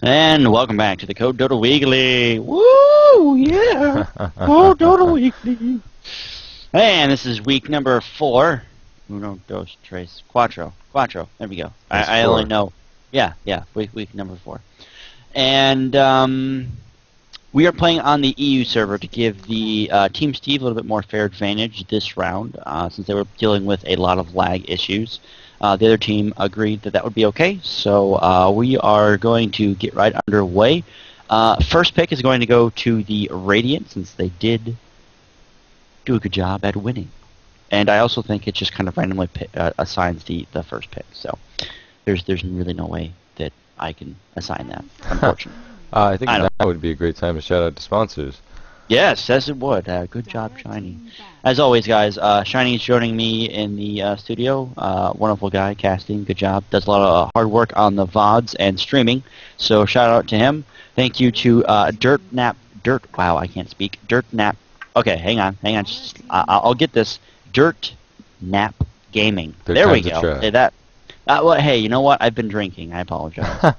And welcome back to the Code Dota Weekly. Woo! Yeah! Code Dota Weekly. And this is week number 4. Uno, dos, tres, cuatro. Cuatro. There we go. I only know. Yeah. Week number 4. And we are playing on the EU server to give the Team Steve a little bit more fair advantage this round, since they were dealing with a lot of lag issues. The other team agreed that would be okay, so we are going to get right underway. First pick is going to go to the Radiant, since they did do a good job at winning. And I also think it just kind of randomly assigns the first pick, so there's really no way that I can assign that, unfortunately. I think that would be a great time to shout out to sponsors. Yes, as it would. Good job, Shiny. As always, guys, Shiny's joining me in the studio. Wonderful guy, casting, good job. Does a lot of hard work on the VODs and streaming, so shout out to him. Thank you to wow, I can't speak. Okay, hang on. I'll get this. Dirt Nap Gaming. There we go. Say that. Well, hey, you know what? I've been drinking. I apologize.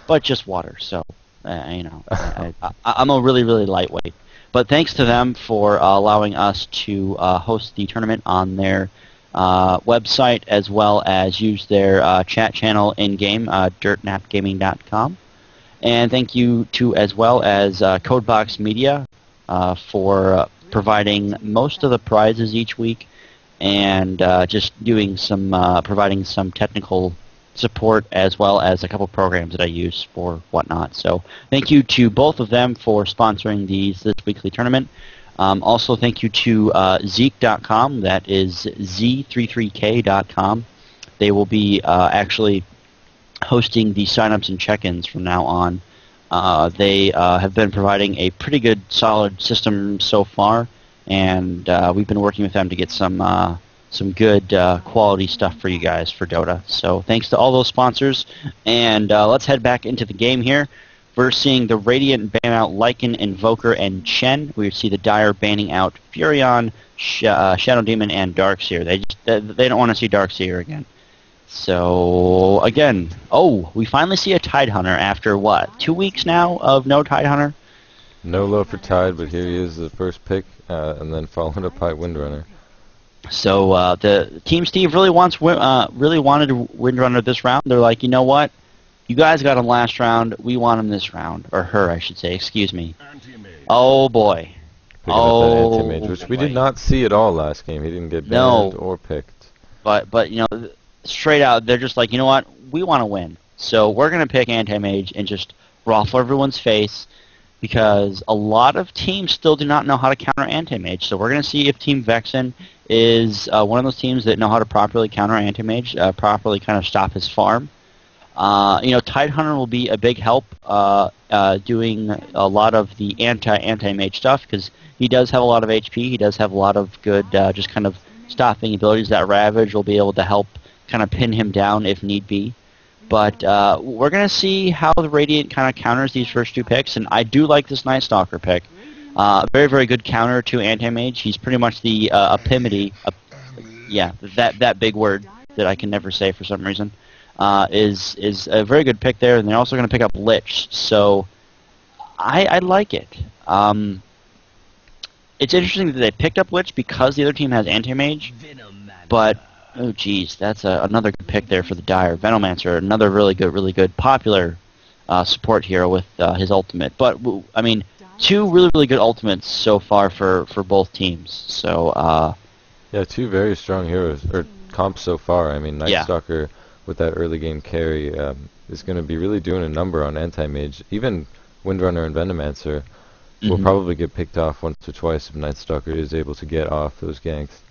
But just water, so, I'm a really lightweight. But thanks to them for allowing us to host the tournament on their website, as well as use their chat channel in-game, dirtnapgaming.com. And thank you to, as well as Codebox Media for providing most of the prizes each week, and just doing some, providing some technical support, as well as a couple programs that I use for whatnot. So thank you to both of them for sponsoring this weekly tournament. Also thank you to Zeek.com, that is Z33K.com. They will be actually hosting the signups and check-ins from now on. They have been providing a pretty good, solid system so far, and we've been working with them to get some good quality stuff for you guys for Dota. So thanks to all those sponsors, and let's head back into the game here. We're seeing the Radiant ban out Lycan, Invoker, and Chen. We see the Dire banning out Furion, Shadow Demon, and Darkseer. They don't want to see Darkseer again. So again, we finally see a Tidehunter after what, 2 weeks now of no Tidehunter? No love for Tide, but here he is, the first pick, and then followed up by Windrunner. So the Team Steve really wanted Windrunner this round. They're like, you know what? You guys got him last round. We want him this round, or her, I should say. Excuse me. Oh boy. Picking up that anti-mage, which we did not see at all last game. He didn't get banned or picked. But you know, straight out, they're just like, you know what? We want to win, so we're gonna pick anti-mage and just ruffle everyone's face, because a lot of teams still do not know how to counter anti-mage. So we're going to see if Team Vexn is one of those teams that know how to properly counter anti-mage, properly kind of stop his farm. Tidehunter will be a big help doing a lot of the anti-mage stuff, because he does have a lot of HP. He does have a lot of good just kind of stopping abilities. That Ravage will be able to help kind of pin him down if need be. But we're going to see how the Radiant kind of counters these first 2 picks, and I do like this Night Stalker pick. Very good counter to Anti-Mage. He's pretty much the epitome, that big word that I can never say for some reason, is a very good pick there, and they're also going to pick up Lich, so I like it. It's interesting that they picked up Lich because the other team has Anti-Mage, but oh geez, that's another good pick there for the Dire. Venomancer, another really good popular support hero with his ultimate. But I mean, 2 really good ultimates so far for both teams. So yeah, 2 very strong heroes or comps so far. I mean, Night Stalker with that early game carry is going to be really doing a number on anti-mage. Even Windrunner and Venomancer will probably get picked off once or twice if Night Stalker is able to get off those ganks.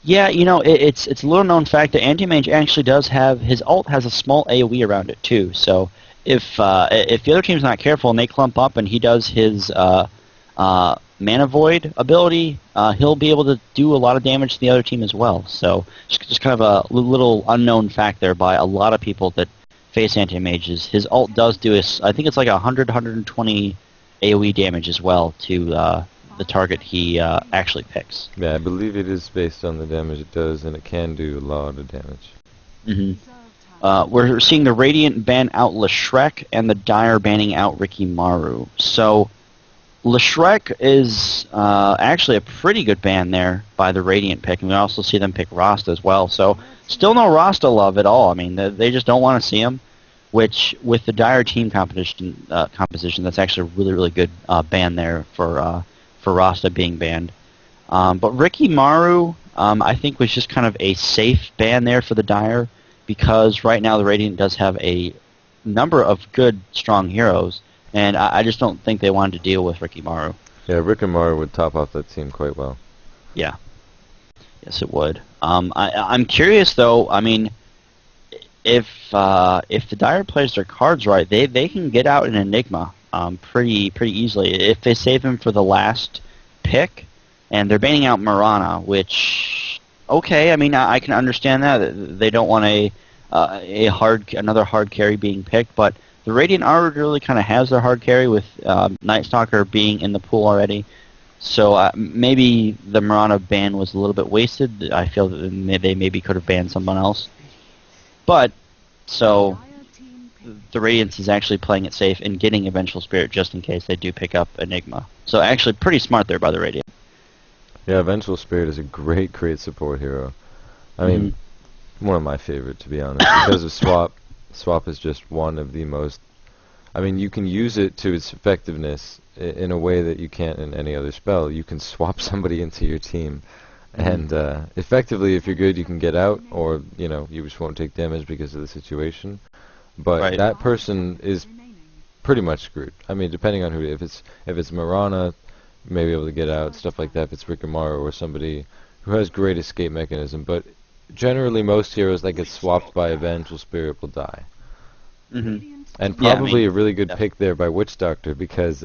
Yeah, you know, it's a little known fact that Anti-Mage actually does have, his ult has a small AoE around it too, so if the other team's not careful and they clump up and he does his Mana Void ability, he'll be able to do a lot of damage to the other team as well. So just kind of a little unknown fact there by a lot of people that face Anti-Mages. His ult does do, I think it's like 100-120 AoE damage as well to the target he actually picks. Yeah, I believe it is based on the damage it does, and it can do a lot of damage. we're seeing the Radiant ban out Leshrek and the Dire banning out Rikimaru. So Leshrek is actually a pretty good ban there by the Radiant pick, and we also see them pick Rasta as well. So still no Rasta love at all. I mean, they just don't want to see him, which with the Dire team composition, that's actually a really, really good ban there for Rasta being banned. But Rikimaru, I think, was just kind of a safe ban there for the Dire, because right now the Radiant does have a number of good, strong heroes, and I just don't think they wanted to deal with Rikimaru. Yeah, Rikimaru would top off that team quite well. Yeah. Yes, it would. I'm curious, though. I mean, if the Dire plays their cards right, they can get out an Enigma pretty easily if they save him for the last pick, and they're banning out Mirana, which, okay, I mean, I can understand that they don't want another hard carry being picked, but the Radiant already really kind of has their hard carry with Night Stalker being in the pool already. So maybe the Mirana ban was a little bit wasted. I feel that they maybe could have banned someone else. But, so, the Radiance is actually playing it safe and getting Vengeful Spirit just in case they do pick up Enigma. So actually pretty smart there by the Radiant. Yeah, Vengeful Spirit is a great support hero. I mean, one of my favorite, to be honest, because of Swap. Swap is just one of the most... I mean, you can use it to its effectiveness in a way that you can't in any other spell. You can swap somebody into your team, and effectively, if you're good, you can get out, or, you know, you just won't take damage because of the situation. But that person is pretty much screwed. I mean, depending on who... If it's Mirana, maybe able to get out, stuff like that. If it's Rikimaru or somebody who has great escape mechanism, but generally most heroes that get swapped by a Vengeful Spirit will die. And probably a really good pick there by Witch Doctor, because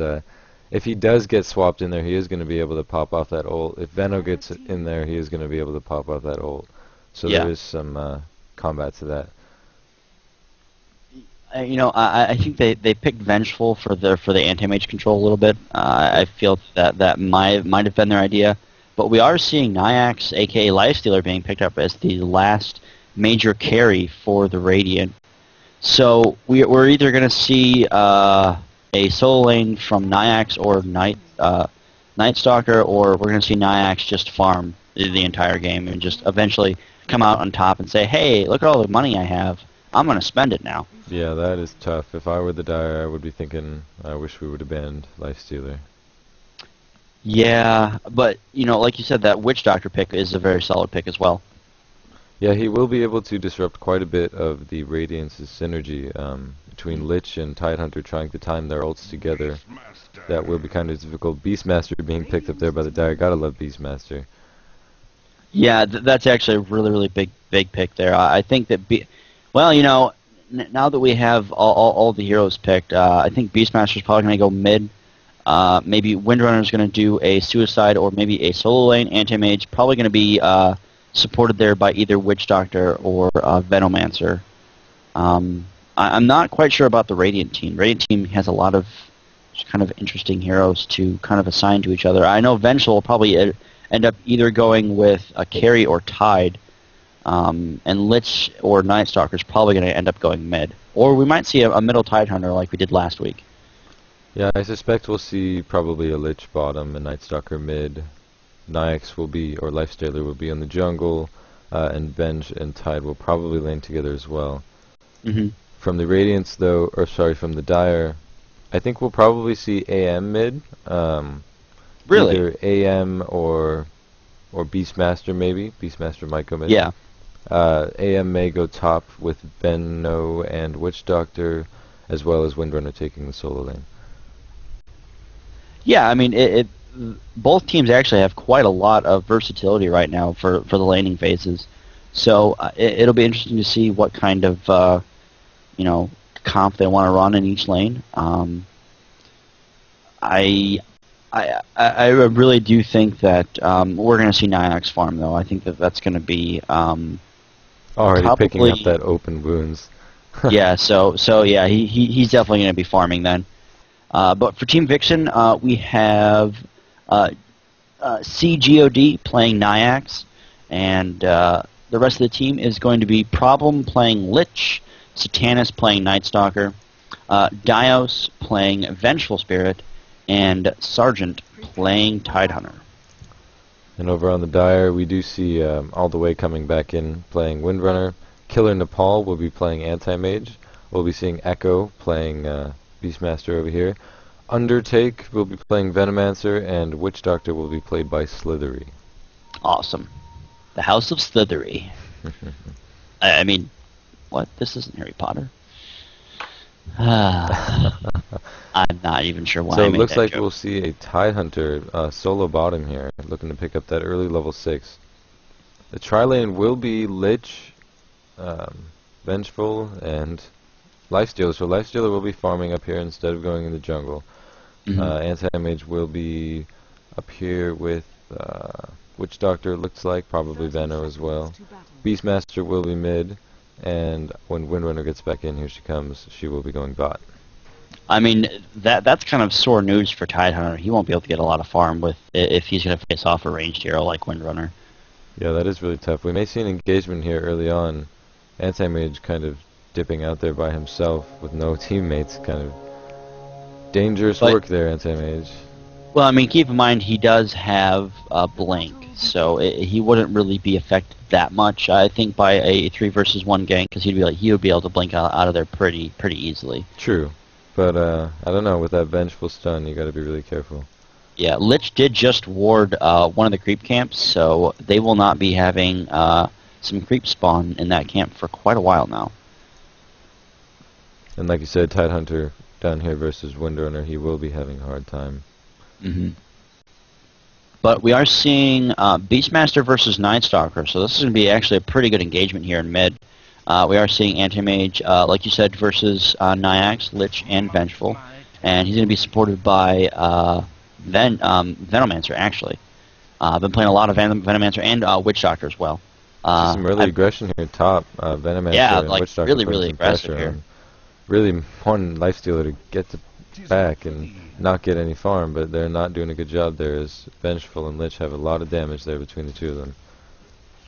if he does get swapped in there, he is going to be able to pop off that ult. If Veno gets in there, he is going to be able to pop off that ult. So there is some combat to that. You know, I think they picked Vengeful for the anti-mage control a little bit. I feel that might have been their idea. But we are seeing Nyax, aka Lifestealer, being picked up as the last major carry for the Radiant. So we're either going to see a solo lane from Nyax or Night Stalker, or we're going to see Nyax just farm the entire game and just eventually come out on top and say, hey, look at all the money I have. I'm going to spend it now. Yeah, that is tough. If I were the Dire, I would be thinking, I wish we would have banned Lifestealer. Yeah, but, you know, like you said, that Witch Doctor pick is a very solid pick as well. Yeah, he will be able to disrupt quite a bit of the Radiance's synergy between Lich and Tidehunter trying to time their ults together. That will be kind of difficult. Beastmaster being picked up there by the Dire. Gotta love Beastmaster. Yeah, that's actually a really, really big pick there. I think that, well, you know, now that we have all the heroes picked, I think Beastmaster's probably going to go mid. Maybe Windrunner's going to do a Suicide or maybe a solo lane. Anti-Mage probably going to be supported there by either Witch Doctor or Venomancer. I'm not quite sure about the Radiant team. Radiant team has a lot of kind of interesting heroes to kind of assign to each other. I know Vengeful will probably end up either going with a Carry or Tide, and Lich or Night Stalker is probably going to end up going mid. Or we might see a middle Tidehunter like we did last week. Yeah, I suspect we'll see probably a Lich bottom, a Night Stalker mid. Nyax will be, or Lifestealer will be in the jungle, and Venge and Tide will probably lane together as well. From the Radiance, though, or sorry, from the Dire, I think we'll probably see AM mid. Really? Either AM or Beastmaster maybe. Beastmaster might go mid. Yeah. AM may go top with Benno and Witch Doctor, as well as Windrunner taking the solo lane. Yeah, I mean, both teams actually have quite a lot of versatility right now for the laning phases. So it'll be interesting to see what kind of you know, comp they want to run in each lane. I really do think that we're going to see Nyax farm, though. I think that's going to be already picking up that open wounds. Yeah, so yeah, he's definitely going to be farming then. But for Team Vexn, we have CGOD playing Nyax, and the rest of the team is going to be Problem playing Lich, Satanus playing Night Stalker, Dios playing Vengeful Spirit, and Sergeant playing Tidehunter. And over on the Dire, we do see All the Way coming back in playing Windrunner. Killer Nepal will be playing Anti-Mage. We'll be seeing Echo playing Beastmaster over here. Undertake will be playing Venomancer, and Witch Doctor will be played by Slithery. Awesome. The House of Slithery. I mean, what? This isn't Harry Potter. I'm not even sure why. So I it made looks that like joke. we'll see a Tidehunter solo bottom here, looking to pick up that early level 6. The tri-lane will be Lich, Vengeful, and Lifestealer. So Lifestealer will be farming up here instead of going in the jungle. Anti-Mage will be up here with Witch Doctor, looks like, probably Veno as well. Beastmaster will be mid, and when Windrunner gets back in, here she comes, she will be going bot. I mean, that's kind of sore news for Tidehunter. He won't be able to get a lot of farm with if he's going to face off a ranged hero like Windrunner. Yeah, that is really tough. We may see an engagement here early on. Anti-Mage kind of dipping out there by himself with no teammates, kind of dangerous work there, Anti-Mage. Well, I mean, keep in mind he does have a blink, so he wouldn't really be affected that much. I think by a 3 versus 1 gank, because he would be able to blink out of there pretty easily. True, but I don't know, with that vengeful stun, you got to be really careful. Yeah, Lich did just ward one of the creep camps, so they will not be having some creep spawn in that camp for quite a while now. And like you said, Tidehunter down here versus Windrunner, he will be having a hard time. But we are seeing Beastmaster versus Night Stalker, so this is going to be actually a pretty good engagement here in mid. We are seeing Anti-Mage, like you said, versus Nyax, Lich, and Vengeful, and he's going to be supported by Venomancer, actually. I've been playing a lot of Venomancer and Witch Doctor as well. Some early aggression here top, Venomancer and like Witch Doctor really aggressive here. Really one Lifestealer to get back and not get any farm, but they're not doing a good job there, as Vengeful and Lich have a lot of damage there between the two of them.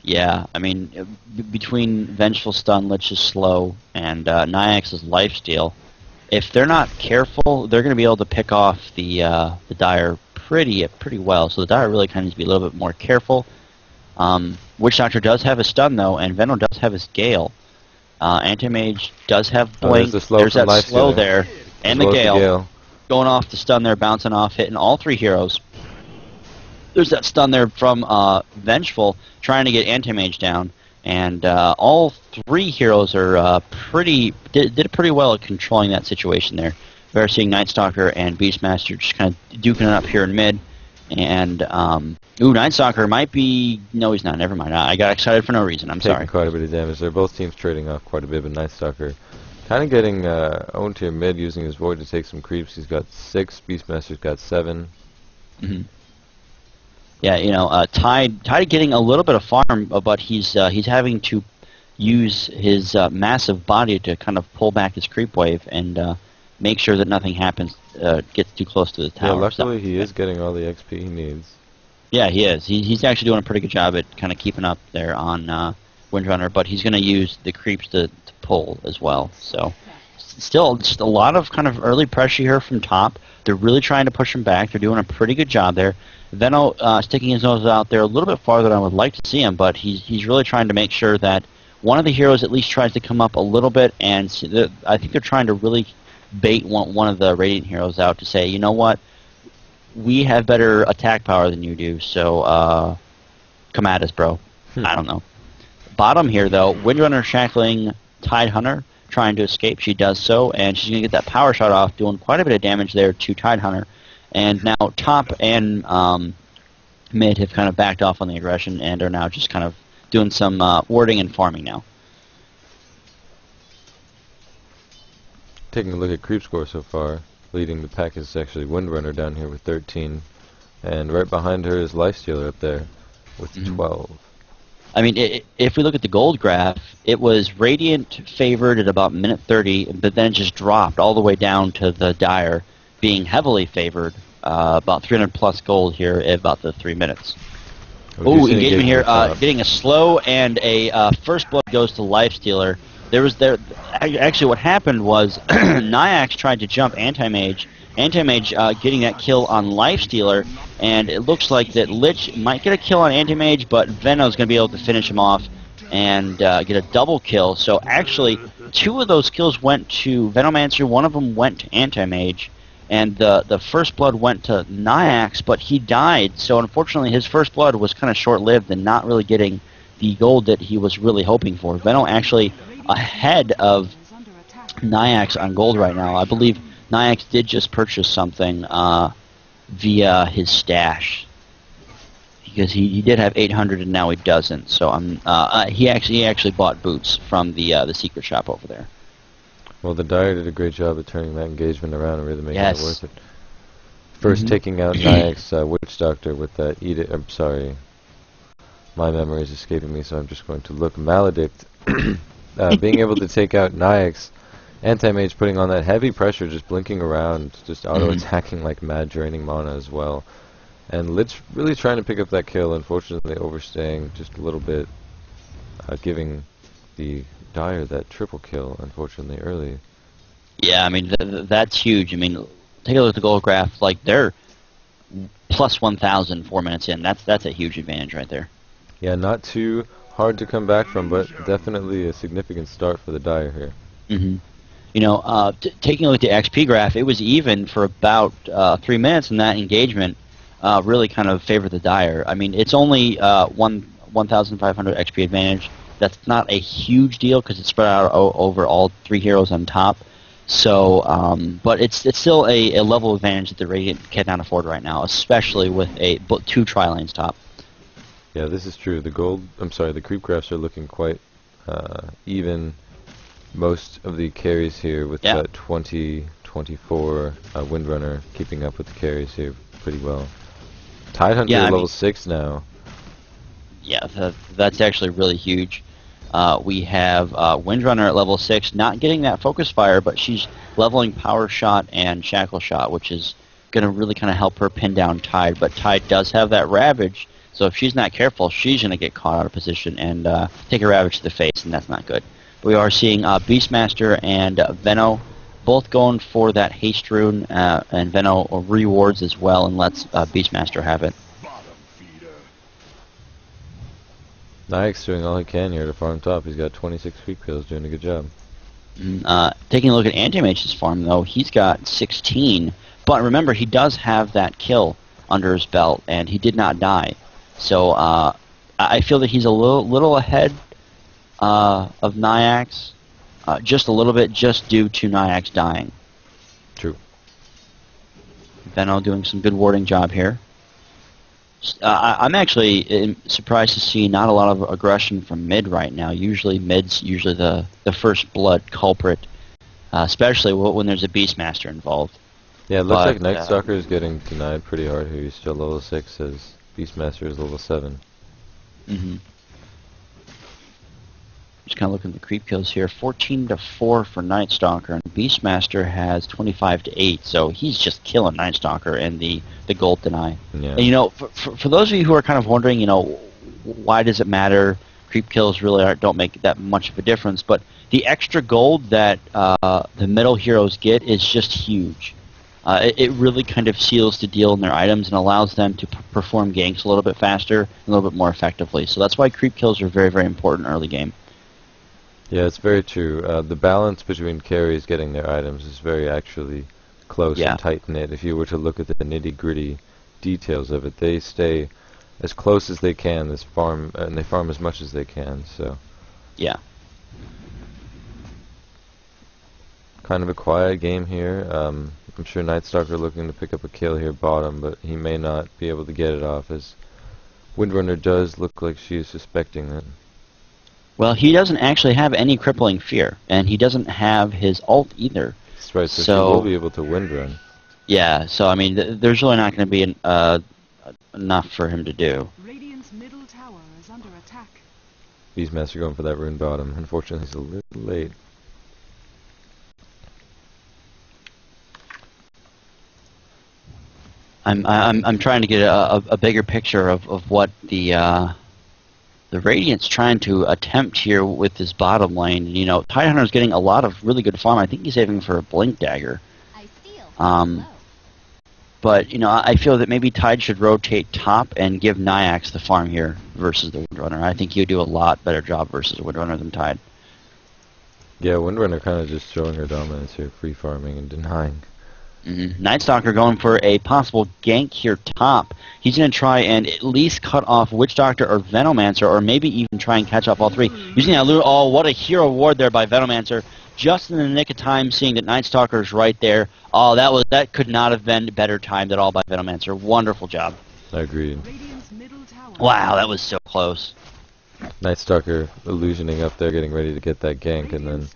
Yeah, I mean, between Vengeful stun, Lich is slow, and Nyax's lifesteal, if they're not careful, they're going to be able to pick off the Dire pretty well. So the Dire really kind of needs to be a little bit more careful. Witch Doctor does have a stun though, and Venom does have his Gale. Anti-Mage does have Blink. There's that slow there, and the Gale. Going off the stun there, bouncing off, hitting all 3 heroes. There's that stun there from Vengeful, trying to get Anti-Mage down, and all 3 heroes are did pretty well at controlling that situation there. We're seeing Night Stalker and Beastmaster just kind of duking it up here in mid, and Night Stalker might be... No, he's not. Never mind. I got excited for no reason. I'm sorry. Taking quite a bit of damage there. Both teams trading off quite a bit, but Night Stalker kind of getting owned here mid, using his Void to take some creeps. He's got 6. Beastmaster's got 7. Yeah, you know, Tide getting a little bit of farm, but he's having to use his massive body to kind of pull back his creep wave and make sure that nothing happens, gets too close to the tower. Yeah, luckily he is getting all the XP he needs. Yeah, he is. He's actually doing a pretty good job at kind of keeping up there on Windrunner, but he's going to use the creeps to pull as well. So, still, just a lot of kind of early pressure here from top. They're really trying to push him back. They're doing a pretty good job there. Veno sticking his nose out there a little bit farther than I would like to see him, but he's really trying to make sure that one of the heroes at least tries to come up a little bit, and I think they're trying to really bait one of the Radiant heroes out to say, you know what, we have better attack power than you do, so come at us, bro. I don't know. Bottom here, though, Windrunner shackling Tidehunter, trying to escape. She does so, and she's going to get that power shot off, doing quite a bit of damage there to Tidehunter. And now top and mid have kind of backed off on the aggression and are now just kind of doing some warding and farming now. Taking a look at creep score so far, leading the pack is actually Windrunner down here with 13, and right behind her is Lifestealer up there with 12. I mean, if we look at the gold graph, it was Radiant favored at about minute 30, but then it just dropped all the way down to the Dire being heavily favored, about 300 plus gold here at about the 3 minutes. Oh, engagement here. Getting a slow and a first blood goes to Lifestealer. Actually, what happened was Nyax tried to jump Anti-Mage. Anti-Mage getting that kill on Lifestealer, and it looks like that Lich might get a kill on Anti-Mage, but Venom's going to be able to finish him off and get a double kill. So actually, 2 of those kills went to Venomancer, 1 of them went to Anti-Mage. And the first blood went to Nyax, but he died. So unfortunately, his first blood was kind of short-lived and not really getting the gold that he was really hoping for. Veno actually ahead of Nyax on gold right now. I believe Nyax did just purchase something via his stash, because he did have 800 and now he doesn't. So he actually bought boots from the secret shop over there. Well, the Dire did a great job of turning that engagement around and really making it worth it. First taking out Nyax Witch Doctor with that Edict. I'm sorry, my memory is escaping me, so I'm just going to look. Maledict. Being able to take out Nyax, Anti-Mage putting on that heavy pressure, just blinking around, just auto-attacking like mad, draining mana as well. And Lich really trying to pick up that kill, unfortunately overstaying just a little bit, giving the Dire that triple kill, unfortunately, early. Yeah, I mean, that's huge. I mean, take a look at the goal graph. Like, they're plus 1,000 4 minutes in. That's a huge advantage right there. Yeah, not too hard to come back from, but definitely a significant start for the Dire here. You know, taking a look at the XP graph, it was even for about 3 minutes, and that engagement really kind of favored the Dire. I mean, it's only 1,500 XP advantage. That's not a huge deal because it's spread out over all 3 heroes on top. So, but it's still a level advantage that the Radiant cannot afford right now, especially with 2 tri-lanes top. Yeah, this is true. The creep graphs are looking quite even. Most of the carries here with 20, 24 Windrunner keeping up with the carries here pretty well. Tidehunter level 6 now. Yeah, that's actually really huge. We have Windrunner at level 6, not getting that focus fire, but she's leveling Power Shot and Shackle Shot, which is going to really kind of help her pin down Tide. But Tide does have that Ravage, so if she's not careful, she's going to get caught out of position and take a Ravage to the face, and that's not good. We are seeing Beastmaster and Veno both going for that Haste Rune, and Veno rewards as well and lets Beastmaster have it. Nyax doing all he can here to farm top. He's got 26 creep kills, doing a good job. Taking a look at Anti-Mage's farm, though, he's got 16. But remember, he does have that kill under his belt, and he did not die. So I feel that he's a little ahead of Nyax, just a little bit, just due to Nyax dying. True. Veno doing some good warding job here. I'm actually surprised to see not a lot of aggression from mid right now. Usually mid's the first blood culprit, especially when there's a Beastmaster involved. Yeah, it looks like Night Stalker is getting denied pretty hard here. He's still level 6 as Beastmaster is level 7. Just kind of looking at the creep kills here. 14 to 4 for Night Stalker, and Beastmaster has 25 to 8. So he's just killing Night Stalker and the gold deny. Yeah. And you know, for those of you who are kind of wondering, you know, why does it matter? Creep kills really don't make that much of a difference. But the extra gold that the middle heroes get is just huge. It really kind of seals the deal in their items and allows them to perform ganks a little bit faster and a little bit more effectively. So that's why creep kills are very, very important early game. Yeah, it's very true. The balance between carries getting their items is very actually close and tight-knit. If you were to look at the nitty-gritty details of it, they stay as close as they can, and they farm as much as they can. So, yeah. Kind of a quiet game here. I'm sure Night Stalker looking to pick up a kill here bottom, but he may not be able to get it off, as Windrunner does look like she is suspecting that. Well, he doesn't actually have any crippling fear, and he doesn't have his ult either. That's right, so she will be able to windrun. Yeah, so I mean, there's really not going to be enough for him to do. Radiant's middle tower is under attack. Beastmaster going for that rune bottom. Unfortunately, he's a little late. I'm trying to get a bigger picture of what the Radiant's trying to attempt here with this bottom lane. You know, Tidehunter's getting a lot of really good farm. I think he's saving for a Blink Dagger. But, you know, I feel that maybe Tide should rotate top and give Nyax the farm here versus the Windrunner. I think he would do a lot better job versus Windrunner than Tide. Yeah, Windrunner kind of just showing her dominance here, free farming and denying. Night Stalker going for a possible gank here top. He's going to try and at least cut off Witch Doctor or Venomancer, or maybe even try and catch off all three. Using that loot. Oh, what a hero ward there by Venomancer. Just in the nick of time, seeing that Night Stalker's right there. Oh, that could not have been better timed at all by Venomancer. Wonderful job. I agreed. Wow, that was so close. Night Stalker illusioning up there, getting ready to get that gank, and then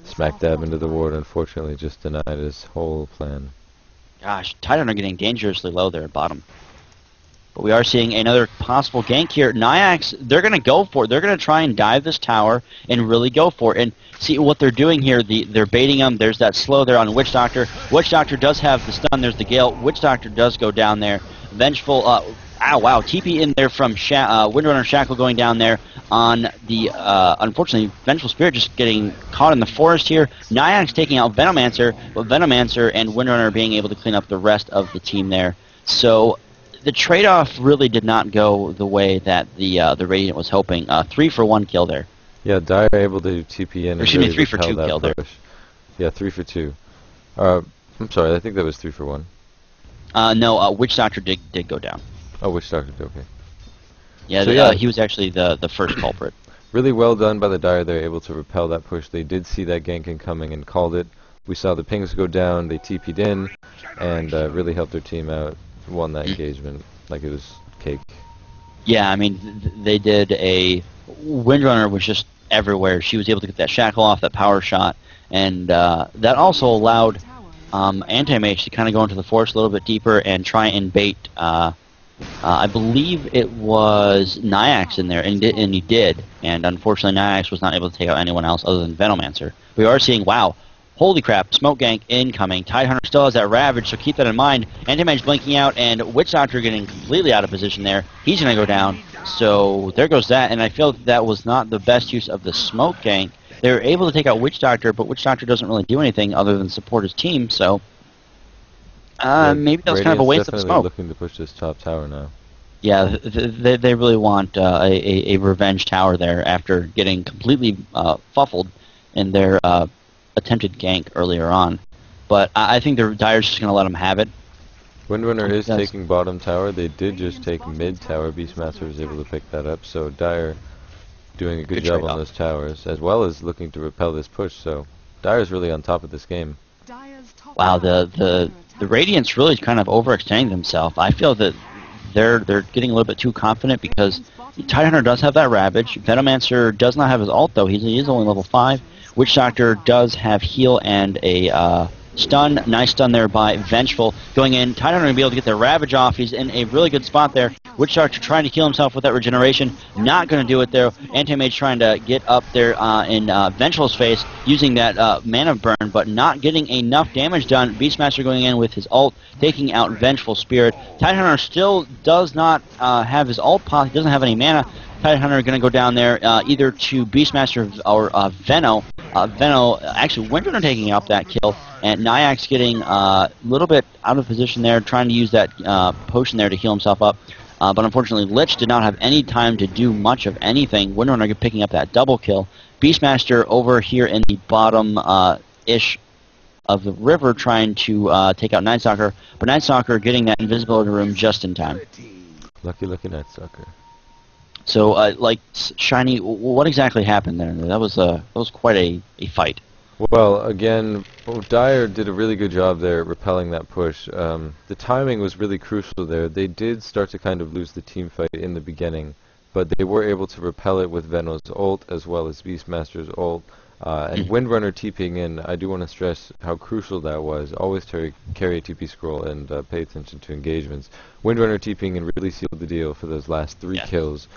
smack dab into the ward. Unfortunately, just denied his whole plan. Gosh, Tidehunter getting dangerously low there at bottom. But we are seeing another possible gank here. Nyax, they're going to go for it. They're going to try and dive this tower and really go for it. And see what they're doing here. They're baiting him. There's that slow there on Witch Doctor. Witch Doctor does have the stun. There's the Gale. Witch Doctor does go down there. Vengeful, ow, wow. TP in there from Windrunner Shackle going down there on the, unfortunately, Vengeful Spirit just getting caught in the forest here. Nyax taking out Venomancer, but Venomancer and Windrunner being able to clean up the rest of the team there. So the trade-off really did not go the way that the Radiant was hoping. 3-for-1 kill there. Yeah, Dire able to TP in. Excuse me, 3-for-2 kill there. Yeah, 3-for-2. I'm sorry, I think that was 3-for-1. No, Witch Doctor did go down. Oh, Witch Doctor, okay. Yeah, so, he was actually the first culprit. Really well done by the Dire. They're able to repel that push. They did see that gank incoming and called it. We saw the pings go down. They TP'd in and really helped their team out. Won that engagement like it was cake. Yeah, I mean, they did a... Windrunner was just everywhere. She was able to get that shackle off, that power shot, and that also allowed Anti-Mage to kind of go into the forest a little bit deeper and try and bait, I believe it was Nyax in there, and he did, and unfortunately Nyax was not able to take out anyone else other than Venomancer. We are seeing, wow, holy crap, smoke gank incoming. Tidehunter still has that Ravage, so keep that in mind. Anti-Mage blinking out, and Witch Doctor getting completely out of position there. He's going to go down, so there goes that, and I feel that was not the best use of the smoke gank. They were able to take out Witch Doctor, but Witch Doctor doesn't really do anything other than support his team, so maybe that was kind of a waste of smoke. Looking to push this top tower now. Yeah, they really want a revenge tower there after getting completely fuffled in their attempted gank earlier on. But I think the Dire's just going to let them have it. Windrunner is taking bottom tower. They did just take mid tower. Beastmaster was able to pick that up. So Dire doing a good job on those towers, as well as looking to repel this push. So Dire's really on top of this game. Wow, the Radiant's really kind of overextending themselves. I feel that they're getting a little bit too confident because Tidehunter does have that Ravage. Venomancer does not have his ult though. He is only level 5. Witch Doctor does have heal and a stun. Nice stun there by Vengeful. Going in, Tidehunter going to be able to get their Ravage off. He's in a really good spot there. Witch Doctor trying to kill himself with that regeneration. Not going to do it there. Anti-Mage trying to get up there in Vengeful's face using that mana burn, but not getting enough damage done. Beastmaster going in with his ult, taking out Vengeful Spirit. Tidehunter still does not have his ult pop. He doesn't have any mana. Tidehunter going to go down there either to Beastmaster or Veno. Actually, Windrunner taking up that kill, and Nyax getting a little bit out of position there, trying to use that potion there to heal himself up. But unfortunately, Lich did not have any time to do much of anything. Windrunner picking up that double kill. Beastmaster over here in the bottom-ish of the river trying to take out Night Stalker, but Night Stalker getting that invisibility room just in time. Lucky Night Stalker. So, like, Shiny, what exactly happened there? That was quite a fight. Well, again, Dire did a really good job there repelling that push. The timing was really crucial there. They did start to kind of lose the team fight in the beginning, but they were able to repel it with Veno's ult as well as Beastmaster's ult. And Windrunner TPing in, I do want to stress how crucial that was. Always carry a TP scroll and pay attention to engagements. Windrunner TPing in really sealed the deal for those last 3 kills,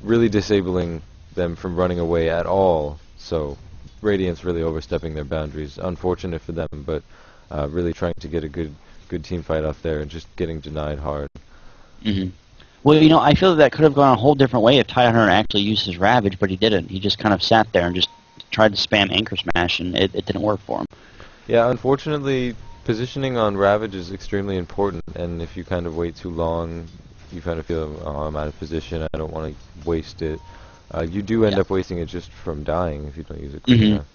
really disabling them from running away at all. So Radiant's really overstepping their boundaries. Unfortunate for them, but really trying to get a good good team fight off there and just getting denied hard. Mm-hmm. Well, you know, I feel that could have gone a whole different way if Tidehunter actually used his Ravage, but he didn't. He just kind of sat there and just tried to spam Anchor Smash, and it didn't work for him. Yeah, unfortunately, positioning on Ravage is extremely important, and if you kind of wait too long, you kind of feel, oh, I'm out of position, I don't want to waste it. You do end up wasting it just from dying if you don't use it quick enough.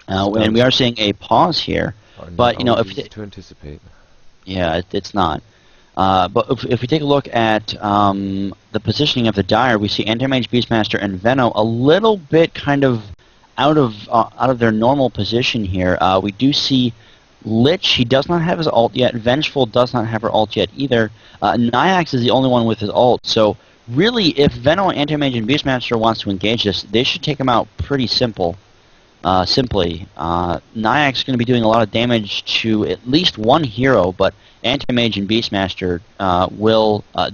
And we are seeing a pause here, but you know, if to anticipate. Yeah, it's not. But if we take a look at the positioning of the Dire, we see Anti-Mage, Beastmaster, and Veno a little bit kind of out of their normal position here. We do see Lich. He does not have his ult yet. Vengeful does not have her ult yet either. Nyax is the only one with his ult. So really, if Veno, Anti-Mage, and Beastmaster wants to engage this, they should take him out pretty simply. Nyax is going to be doing a lot of damage to at least one hero, but Anti-Mage and Beastmaster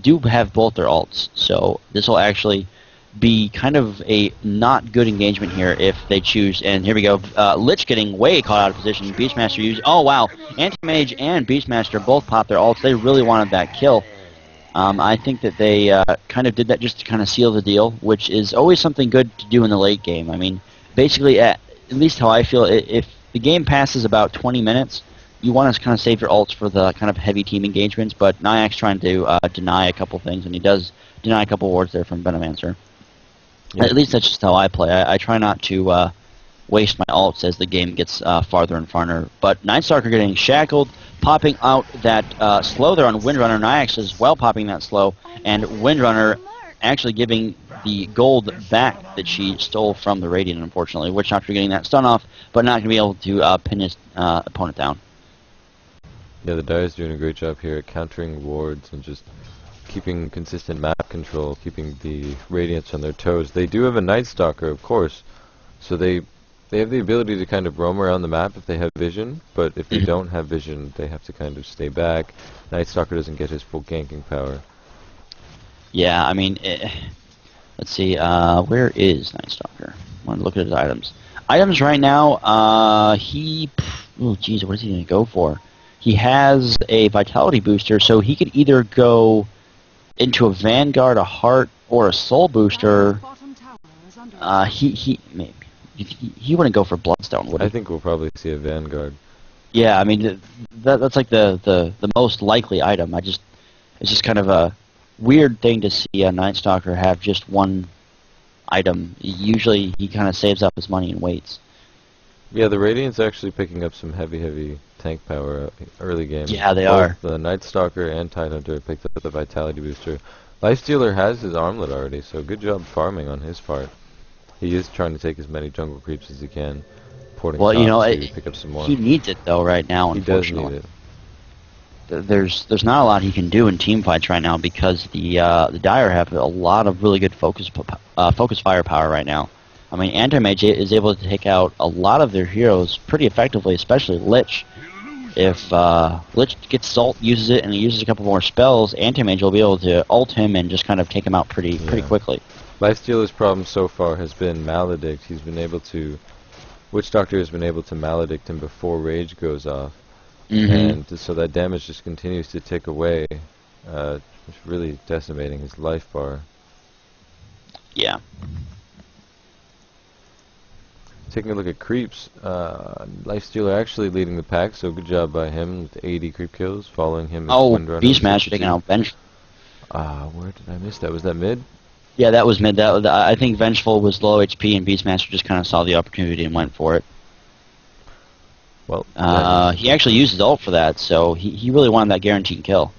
do have both their ults, so this will actually be kind of a not good engagement here if they choose. And here we go, Lich getting way caught out of position. Beastmaster oh wow, Anti-Mage and Beastmaster both popped their ults. They really wanted that kill. I think that they kind of did that just to kind of seal the deal, which is always something good to do in the late game. I mean, basically, at least how I feel, if the game passes about 20 minutes, you want to kind of save your ults for the kind of heavy team engagements, but Nyax trying to deny a couple things, and he does deny a couple wards there from Venomancer. Yeah. At least that's just how I play. I try not to waste my ults as the game gets farther and farther. But Nightstalker getting shackled, popping out that slow there on Windrunner. Nyax as well popping that slow, and Windrunner actually giving the gold back that she stole from the Radiant, unfortunately. Witchdoctor getting that stun off, but not going to be able to pin his opponent down. Yeah, the Dire's doing a great job here at countering wards and just keeping consistent map control, keeping the Radiants on their toes. They do have a Night Stalker, of course, so they have the ability to kind of roam around the map if they have vision, but if they don't have vision, they have to kind of stay back. Night Stalker doesn't get his full ganking power. Yeah, I mean, let's see, where is Night Stalker? I want to look at his items. Items right now, oh geez, what is he going to go for? He has a Vitality booster, so he could either go into a Vanguard, a Heart, or a Soul booster. He wouldn't go for Bloodstone, would he? I think we'll probably see a Vanguard. Yeah, I mean, that's like the most likely item. It's just kind of a weird thing to see a Night Stalker have just one item. Usually he kind of saves up his money and waits. Yeah, the Radiant's actually picking up some heavy tank power early game. Yeah, they are. The Night Stalker and Tidehunter picked up the Vitality booster. Lifestealer has his armlet already, so good job farming on his part. He is trying to take as many jungle creeps as he can, porting well, you know, to pick up some more. He needs it though right now. He does need it. There's not a lot he can do in team fights right now because the Dire have a lot of really good focus firepower right now. I mean, Anti-Mage is able to take out a lot of their heroes pretty effectively, especially Lich. If Lich gets ult, uses it, and he uses a couple more spells, Anti-Mage will be able to ult him and just kind of take him out pretty quickly. Lifestealer's problem so far has been Maledict. He's been able to... Witchdoctor has been able to Maledict him before Rage goes off. And so that damage just continues to tick away. It's really decimating his life bar. Yeah. Taking a look at creeps, Lifestealer actually leading the pack, so good job by him with 80 creep kills, following him as Windrunner. Beastmaster taking out Vengeful. Where did I miss that? Was that mid? Yeah, that was mid. I think Vengeful was low HP, and Beastmaster just kind of saw the opportunity and went for it. Well, he actually used his ult for that, so he really wanted that guaranteed kill.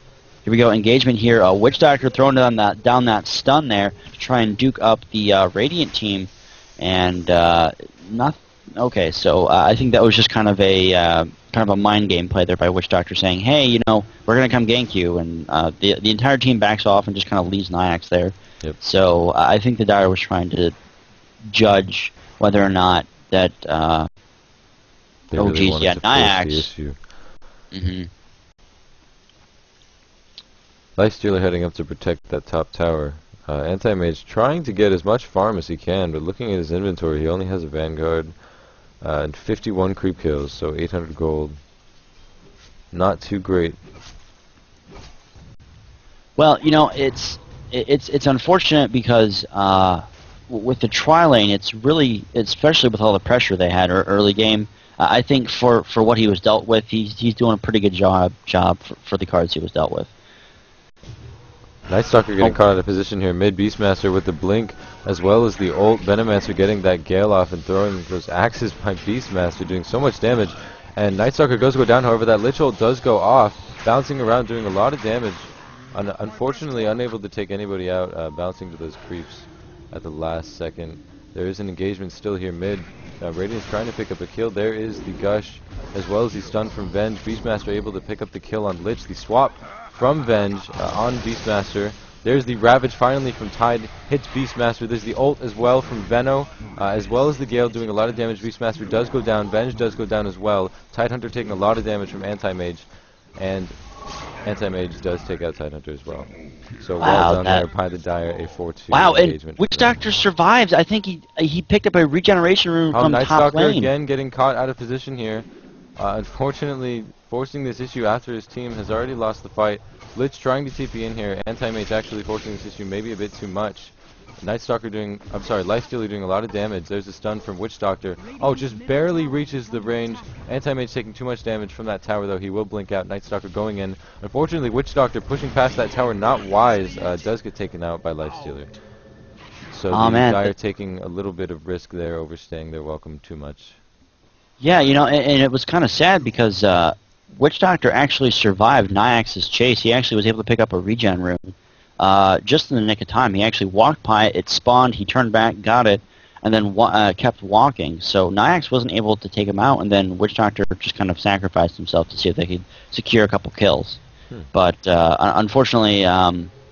Here we go, engagement here. Witchdoctor throwing down that stun there to try and duke up the Radiant team, and okay. So I think that was just kind of a mind game play there by Witchdoctor, saying, "Hey, you know, we're gonna come gank you," and the entire team backs off and just kind of leaves Nyax there. Yep. So I think the Dire was trying to judge whether or not that. Nyax. Lifestealer heading up to protect that top tower. Anti-Mage trying to get as much farm as he can, but looking at his inventory, he only has a Vanguard and 51 creep kills, so 800 gold. not too great. Well, you know, it's unfortunate because with the tri-lane, it's really, especially with all the pressure they had early game. I think for what he was dealt with, he's doing a pretty good job for the cards he was dealt with. Nightstalker getting caught out of position here. Mid Beastmaster with the blink, as well as the ult. Venomancer getting that Gale off and throwing those axes by Beastmaster, doing so much damage. And Nightstalker goes to go down, however, that Lich ult does go off, bouncing around, doing a lot of damage. Unfortunately, unable to take anybody out, bouncing to those creeps at the last second. There is an engagement still here mid. Radiant's trying to pick up a kill. There is the Gush, as well as the stun from Venge. Beastmaster able to pick up the kill on Lich. The swap from Venge on Beastmaster. There's the Ravage finally from Tide, hits Beastmaster. There's the ult as well from Veno, as well as the Gale doing a lot of damage. Beastmaster does go down, Venge does go down as well. Tidehunter taking a lot of damage from Anti-Mage, and Anti-Mage does take out Tidehunter as well. So well done there by the Dire, a 4-2 engagement. And Witch Doctor survives. I think he picked up a regeneration rune from top lane. Nightstalker again getting caught out of position here. Unfortunately, forcing this issue after his team has already lost the fight. Lich trying to TP in here. Anti-Mage actually forcing this issue maybe a bit too much. Nightstalker doing, Lifestealer doing a lot of damage. There's a stun from Witch Doctor. Oh, just barely reaches the range. Anti-Mage taking too much damage from that tower, though. He will blink out. Nightstalker going in. Unfortunately, Witch Doctor pushing past that tower, not wise, does get taken out by Lifestealer. So the Dire taking a little bit of risk there, overstaying their welcome too much. Yeah, you know, and it was kind of sad because Witch Doctor actually survived Nyax's chase. He actually was able to pick up a regen rune. Just in the nick of time. He actually walked by it, spawned, he turned back, got it, and then kept walking. So Nyax wasn't able to take him out, and then Witch Doctor just kind of sacrificed himself to see if they could secure a couple kills. But unfortunately,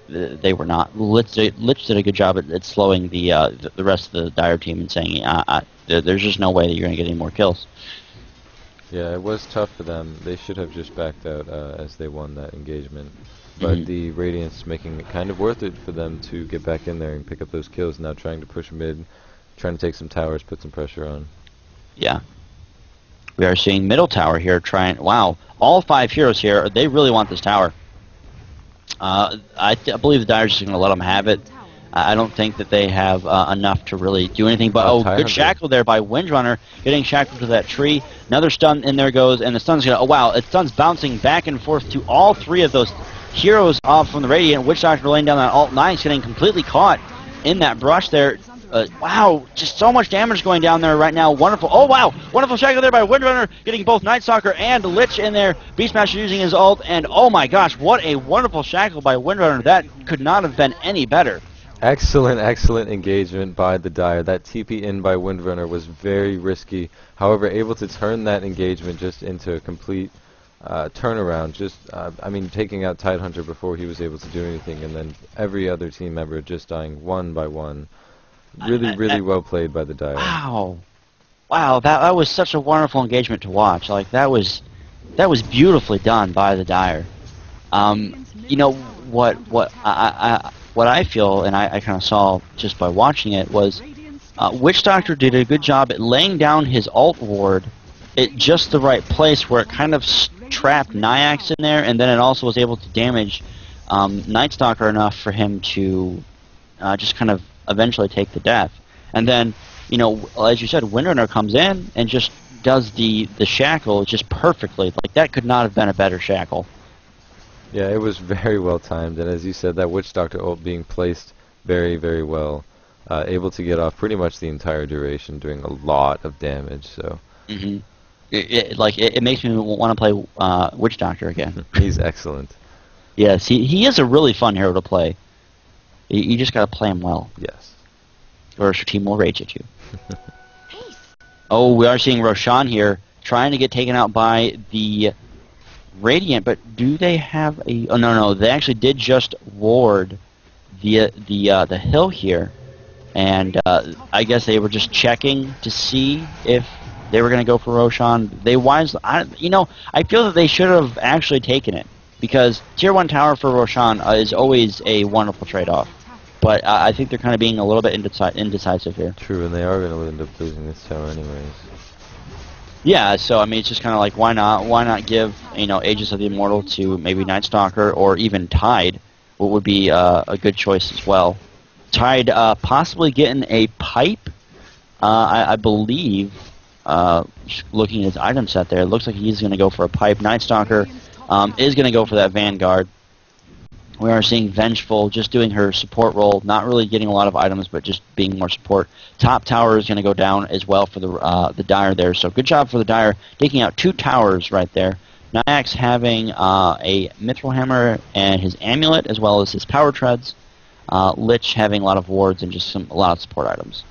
they were not. Lich did a good job at slowing the rest of the Dire team and saying, there's just no way that you're going to get any more kills. Yeah, it was tough for them. They should have just backed out as they won that engagement. But the Radiant's making it kind of worth it for them to get back in there and pick up those kills, now trying to push mid, trying to take some towers, put some pressure on. Yeah. We are seeing middle tower here trying... Wow, all 5 heroes here, they really want this tower. I believe the Dire's just going to let them have it. I don't think that they have enough to really do anything. But good shackle there by Windrunner, getting shackled to that tree. Another stun, and there goes, and the stun's going to... Oh, wow, it stun's bouncing back and forth to all 3 of those heroes off from the Radiant. Witch Doctor laying down that alt 9, getting completely caught in that brush there. Wow, just so much damage going down there right now. Wonderful. Oh, wow. Wonderful shackle there by Windrunner, getting both Nightstalker and Lich in there. Beastmaster using his ult, and oh my gosh, what a wonderful shackle by Windrunner. That could not have been any better. Excellent, excellent engagement by the Dire. That TP in by Windrunner was very risky. However, able to turn that engagement just into a complete turnaround. Just, I mean, taking out Tidehunter before he was able to do anything, and then every other team member just dying one by one. Really, really well played by the Dire. Wow. Wow, that was such a wonderful engagement to watch. Like, that was beautifully done by the Dire. You know, what I feel, and I kind of saw just by watching it, was Witch Doctor did a good job at laying down his ult ward at just the right place where it kind of trapped Nyax in there, and then it also was able to damage Nightstalker enough for him to just kind of eventually take the death. And then, you know, as you said, Windrunner comes in and just does the shackle just perfectly. Like, that could not have been a better shackle. Yeah, it was very well timed, and as you said, that Witch Doctor ult being placed very, very well. Able to get off pretty much the entire duration, doing a lot of damage, so... It makes me want to play Witch Doctor again. He's excellent. Yes, he is a really fun hero to play. You just got to play him well. Yes. Or else your team will rage at you. Oh, we are seeing Roshan here trying to get taken out by the Radiant, but do they have a... Oh, no, they actually did just ward the hill here. And I guess they were just checking to see if they were going to go for Roshan. They wisely... You know, I feel that they should have actually taken it, because Tier 1 tower for Roshan is always a wonderful trade-off. But I think they're kind of being a little bit indecisive here. True, and they are going to end up losing this tower anyways. Yeah, so I mean, it's just kind of like why not? Why not give Aegis of the Immortal to maybe Night Stalker or even Tide? What would be a good choice as well? Tide possibly getting a pipe. I believe. Just looking at his item set there, it looks like he's going to go for a pipe. Night Stalker is going to go for that Vanguard. We are seeing Vengeful just doing her support role, not really getting a lot of items, but just being more support. Top tower is going to go down as well for the Dire there. So good job for the Dire, taking out 2 towers right there. Nyax having a Mithril Hammer and his Amulet, as well as his Power Treads. Lich having a lot of wards and just a lot of support items.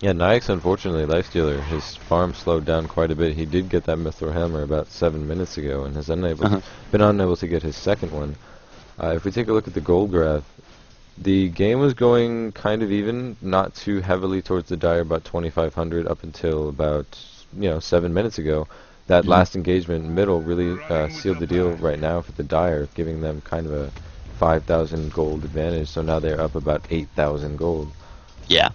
Yeah, Nyax, unfortunately, Lifestealer, his farm slowed down quite a bit. He did get that Mithril Hammer about 7 minutes ago and has been unable to get his second one. If we take a look at the gold graph, the game was going kind of even, not too heavily towards the Dire, about 2,500 up until about 7 minutes ago. That last engagement in middle really sealed the deal right now for the Dire, giving them kind of a 5,000 gold advantage. So now they're up about 8,000 gold. Yeah,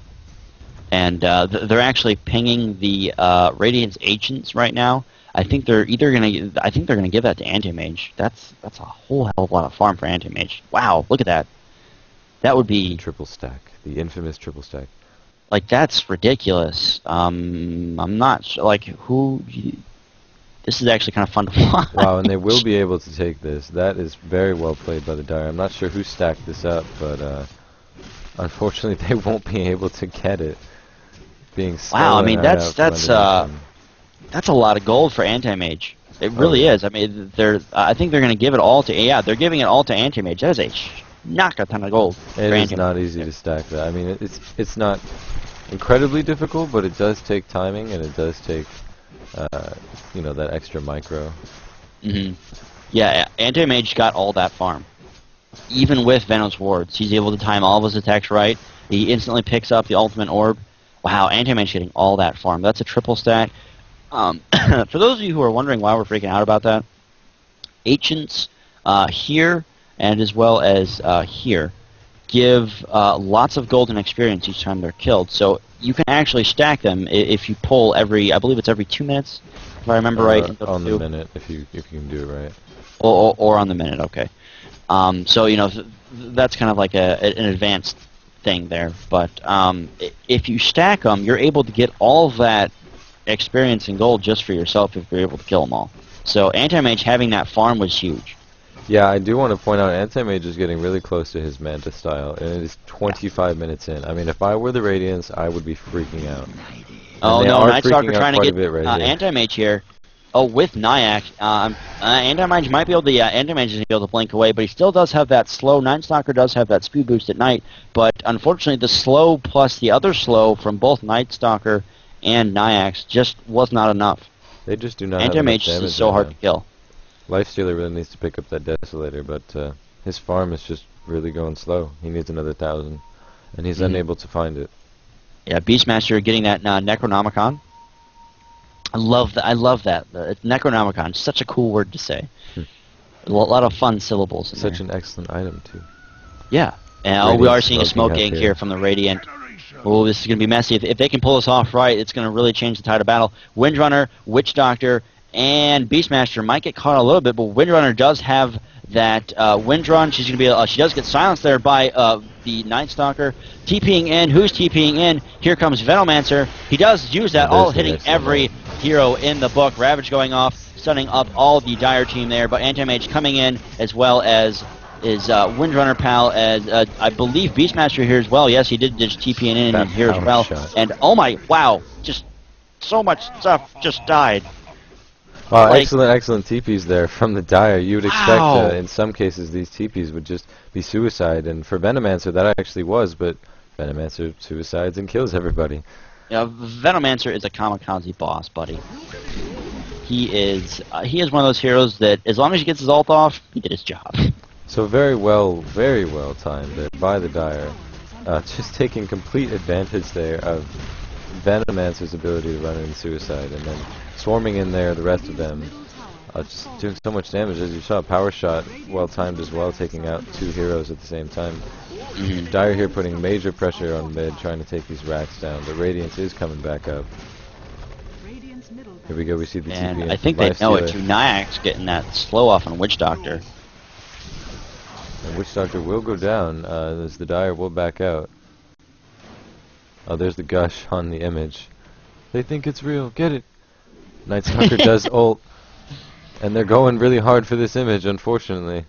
and they're actually pinging the Radiance agents right now. I think they're gonna give that to Anti-Mage. That's a whole hell of a lot of farm for Anti-Mage. Wow, look at that. That would be the triple stack, the infamous triple stack. Like that's ridiculous. I'm not sure, like who. This is actually kind of fun to watch. Wow, and they will be able to take this. That is very well played by the Dire. I'm not sure who stacked this up, but unfortunately they won't be able to get it. Being wow, I mean that's a lot of gold for Anti-Mage. It really is. I mean, I think they're going to give it all to. Yeah, they're giving it all to Anti-Mage. That is a knock a ton of gold. It is not easy to stack that. I mean, it's not incredibly difficult, but it does take timing and it does take that extra micro. Yeah, Anti-Mage got all that farm. Even with Venom's wards, he's able to time all of his attacks right. He instantly picks up the ultimate orb. Wow, Anti-Mage getting all that farm. That's a triple stack. For those of you who are wondering why we're freaking out about that, Ancients here and as well as here give lots of golden experience each time they're killed. So you can actually stack them if you pull I believe it's every 2 minutes, if I remember right. On the minute, if you can do it right. Or on the minute, okay. So that's kind of like an advanced thing there. But if you stack them, you're able to get all of that experience and gold just for yourself if you're able to kill them all. So Anti-Mage having that farm was huge. Yeah, I do want to point out Anti-Mage is getting really close to his Manta style, and it is 25 minutes in. I mean, if I were the Radiance, I would be freaking out. Oh no, Night Stalker trying to get Anti-Mage here. Oh, with Nyax, Anti-Mage might be able to. Anti-Mage is able to blink away, but he still does have that slow. Night Stalker does have that speed boost at night, but unfortunately, the slow plus the other slow from both Night Stalker and Nyax just was not enough. They just do not Anti-Mage is so hard to kill. Lifestealer really needs to pick up that Desolator, but his farm is just really going slow. He needs another 1,000, and he's unable to find it. Yeah, Beastmaster getting that Necronomicon. I love that. Necronomicon, such a cool word to say. A lot of fun syllables in Such there. an excellent item, too. Yeah. And we are seeing a smoke gank here from the Radiant. Oh, this is going to be messy. If they can pull this off right, it's going to really change the tide of battle. Windrunner, Witch Doctor, and Beastmaster might get caught a little bit, but Windrunner does have that Windrun. She's going to be. She does get silenced there by the Night Stalker. TPing in. Who's TPing in? Here comes Venomancer. He does use that, all hitting every hero in the book. Ravage going off, stunning up all the Dire team there, but Anti-Mage coming in as well as is Windrunner pal, as I believe Beastmaster here as well. Yes, he did just TP in here as well. Shot. And oh my, wow, just so much stuff just died. Wow, excellent TPs there from the Dire. You would expect in some cases these TPs would just be suicide, and for Venomancer that actually was, but Venomancer suicides and kills everybody. Yeah, Venomancer is a kamikaze boss, buddy. He is one of those heroes that as long as he gets his ult off, he did his job. So very well timed there by the Dire. Just taking complete advantage there of Venomancer's ability to run in suicide, and then swarming in there, the rest of them just doing so much damage. As you saw, Power Shot well timed as well, taking out 2 heroes at the same time. Dire here putting major pressure on mid, trying to take these racks down. The Radiance is coming back up. Radiant's middle Here we go, we see the And TP I think they know it too. Nyax getting that slow off on Witch Doctor. And Witch Doctor will go down as the Dire will back out. Oh, there's the gush on the image. They think it's real. Get it. Night Stalker does ult. And they're going really hard for this image, unfortunately.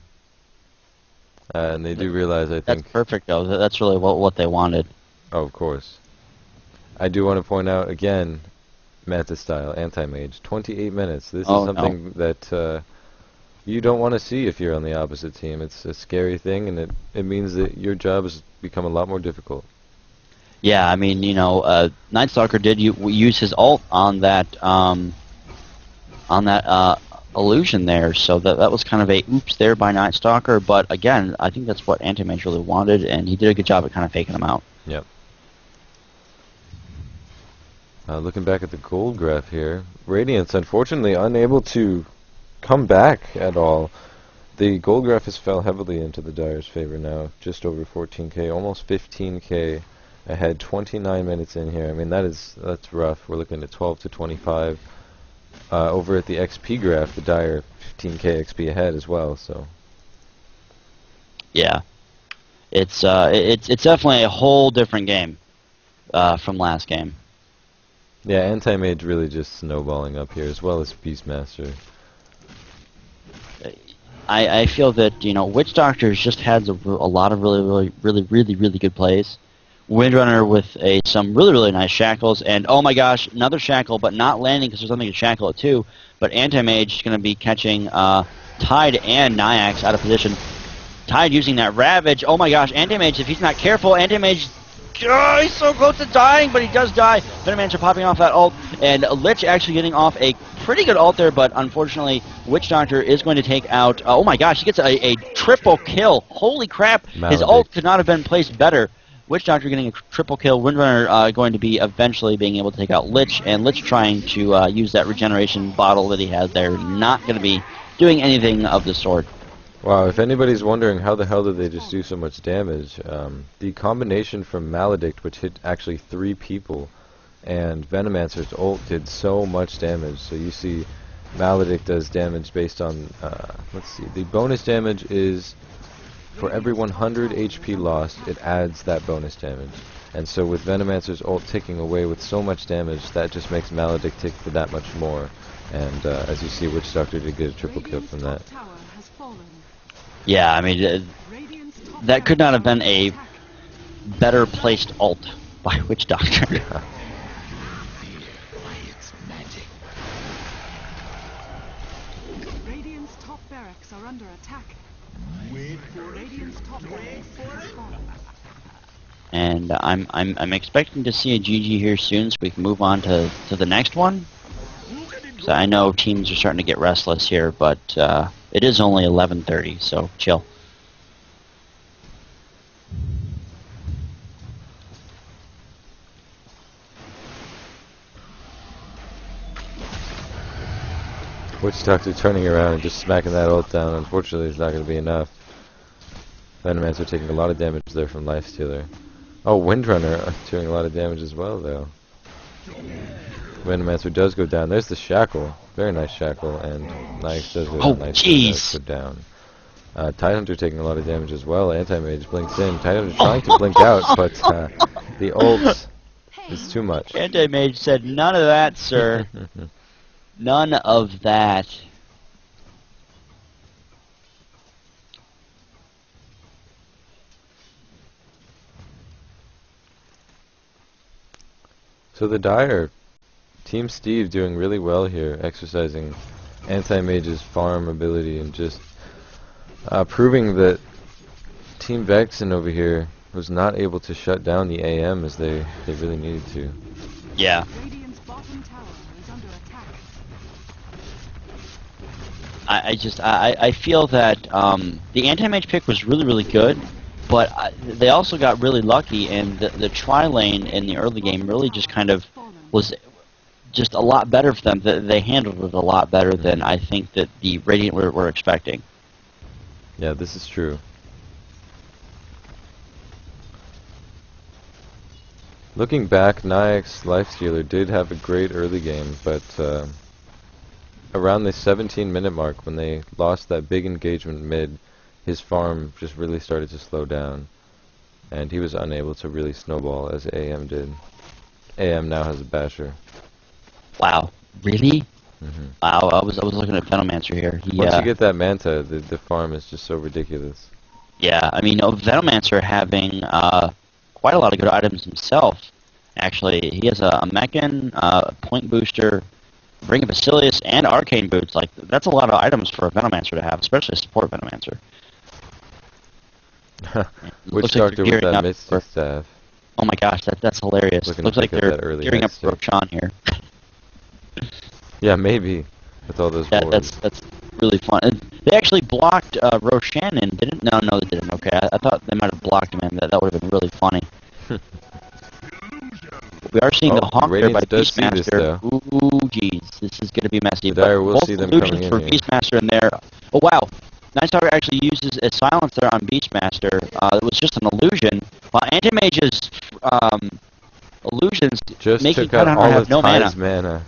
And they do realize, I think... That's perfect, though. That's really what they wanted. Oh, of course. I do want to point out, again, Manta style, anti-mage. 28 minutes. This is something that you don't want to see if you're on the opposite team. It's a scary thing, and it means that your job has become a lot more difficult. Yeah, I mean, you know, Night Stalker did use his ult on that illusion there, so that was kind of a oops there by Night Stalker. But again, I think that's what Anti-Mage really wanted, and he did a good job at kind of faking him out. Yep. Looking back at the gold graph here, Radiant's unfortunately unable to come back at all. The gold graph has fell heavily into the Dire's favor now, just over 14k, almost 15k ahead, 29 minutes in here. I mean, that's rough. We're looking at 12 to 25. Over at the XP graph, the Dire 15k XP ahead as well. So yeah, it's definitely a whole different game from last game. Yeah, Anti-Mage really just snowballing up here, as well as Beastmaster. I feel that, you know, Witch Doctor's just had a lot of really good plays. Windrunner with some really nice shackles, and oh my gosh, another shackle, but not landing because there's something to shackle it too. But Anti-Mage is going to be catching Tide and Nyax out of position. Tide using that Ravage. Oh my gosh, Anti-Mage, if he's not careful, Anti-Mage, he's so close to dying, but he does die. Venomancer popping off that ult, and Lich actually getting off a pretty good ult there, but unfortunately, Witch Doctor is going to take out, oh my gosh, he gets a triple kill. Holy crap, his ult could not have been placed better. Witch Doctor getting a triple kill. Windrunner going to be eventually being able to take out Lich, and Lich trying to use that regeneration bottle that he has there. Not going to be doing anything of the sort. Wow, if anybody's wondering how the hell did they just do so much damage, the combination from Maledict, which hit actually 3 people, and Venomancer's ult did so much damage. So you see Maledict does damage based on, let's see, the bonus damage is for every 100 HP lost, it adds that bonus damage. And so with Venomancer's ult ticking away with so much damage, that just makes Maledict tick for that much more. And as you see, Witch Doctor did get a triple kill from that. Yeah, I mean, that could not have been a better placed ult by Witch Doctor. Yeah. Radiant's top barracks are under attack. Radiant's top barracks has fallen. And I'm expecting to see a GG here soon, so we can move on to the next one. So I know teams are starting to get restless here, but it is only 11:30, so chill. Witch Doctor turning around and just smacking that ult down. Unfortunately, it's not going to be enough. Venomancer taking a lot of damage there from Lifestealer. Oh, Windrunner doing a lot of damage as well, though. Venomancer does go down. There's the shackle. Very nice shackle, and Nyax does go down. Oh, jeez! Go down. Tidehunter taking a lot of damage as well. Anti-Mage blinks in. Tidehunter trying to blink out, but the ult is too much. Anti-Mage said, none of that, sir. None of that. So the Dire, Team Steve doing really well here, exercising Anti-Mage's farm ability and just proving that Team Vexn over here was not able to shut down the AM as they really needed to. Yeah. Radiant's bottom tower is under attack. I feel that the Anti-Mage pick was really good, but they also got really lucky, and the tri-lane in the early game really just kind of was just a lot better for them. They handled it a lot better than I think that the Radiant were expecting. Yeah, this is true. Looking back, Nyax Lifestealer did have a great early game, but around the 17-minute mark, when they lost that big engagement mid, his farm just really started to slow down, and he was unable to really snowball as AM did. AM now has a basher. Wow, really? Mm-hmm. Wow, I was looking at Venomancer here. Once you get that Manta, the farm is just so ridiculous. Yeah, I mean, Venomancer having quite a lot of good items himself. Actually, he has a Mechan, Point Booster, Ring of Basilius, and Arcane Boots. Like, that's a lot of items for a Venomancer to have, especially a support Venomancer. Which doctor with that Misty Staff? Oh my gosh, that's hilarious. Looks like they're gearing up for Roshan here. Yeah, maybe. With all those wards. That's really fun. And they actually blocked Roshan and didn't? No, they didn't. Okay, I thought they might have blocked him, and that would have been really funny. We are seeing the Hawk there by Beastmaster. Ooh, jeez, this is going to be messy. But we'll see them coming in for here. Beastmaster in there. Oh wow, Night Stalker actually uses a silencer on Beastmaster. It was just an illusion. While Anti-Mage's illusions just making took out all have no mana.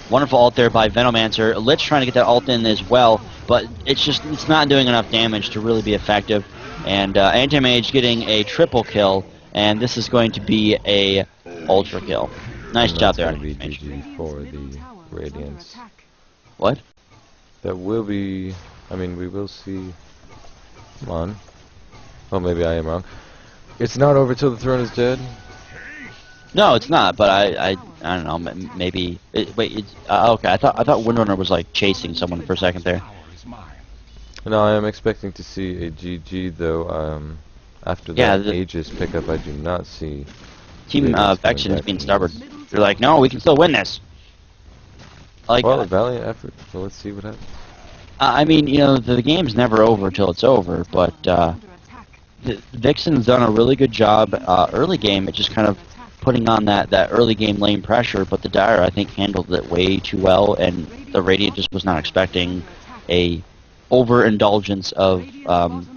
Wonderful ult there by Venomancer. Lich trying to get that ult in as well, but it's not doing enough damage to really be effective. And Anti-Mage getting a triple kill, and this is going to be a ultra kill. Nice job there, Anti-Mage. GG for the Radiance. What? That will be... I mean, we will see... Come on. Oh, maybe I am wrong. It's not over till the throne is dead? No, it's not, but I don't know, maybe... okay, I thought Windrunner was, like, chasing someone for a second there. No, I am expecting to see a GG, though, after that Aegis pickup, I do not see... Team Vexn is being stubborn. They're like, no, we can still win this. Like, well, a valiant effort, so let's see what happens. I mean, you know, the game's never over till it's over, but Vexn's done a really good job early game at just kind of putting on that early game lane pressure, but the Dire, I think, handled it way too well, and the Radiant just was not expecting a overindulgence of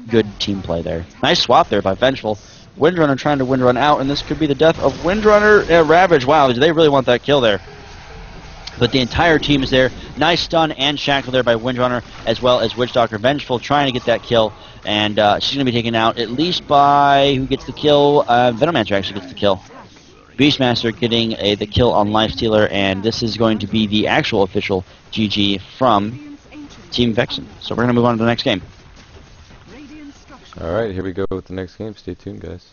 good team play there. Nice swap there by Vengeful. Windrunner trying to Windrun out, and this could be the death of Windrunner. Ravage, wow, they really want that kill there. But the entire team is there. Nice stun and shackle there by Windrunner, as well as Witchdoctor. Vengeful trying to get that kill, and she's going to be taken out at least by... Who gets the kill? Venomancer actually gets the kill. Beastmaster getting the kill on Lifestealer, and this is going to be the actual official GG from Team Vexn. So we're going to move on to the next game. Alright, here we go with the next game. Stay tuned, guys.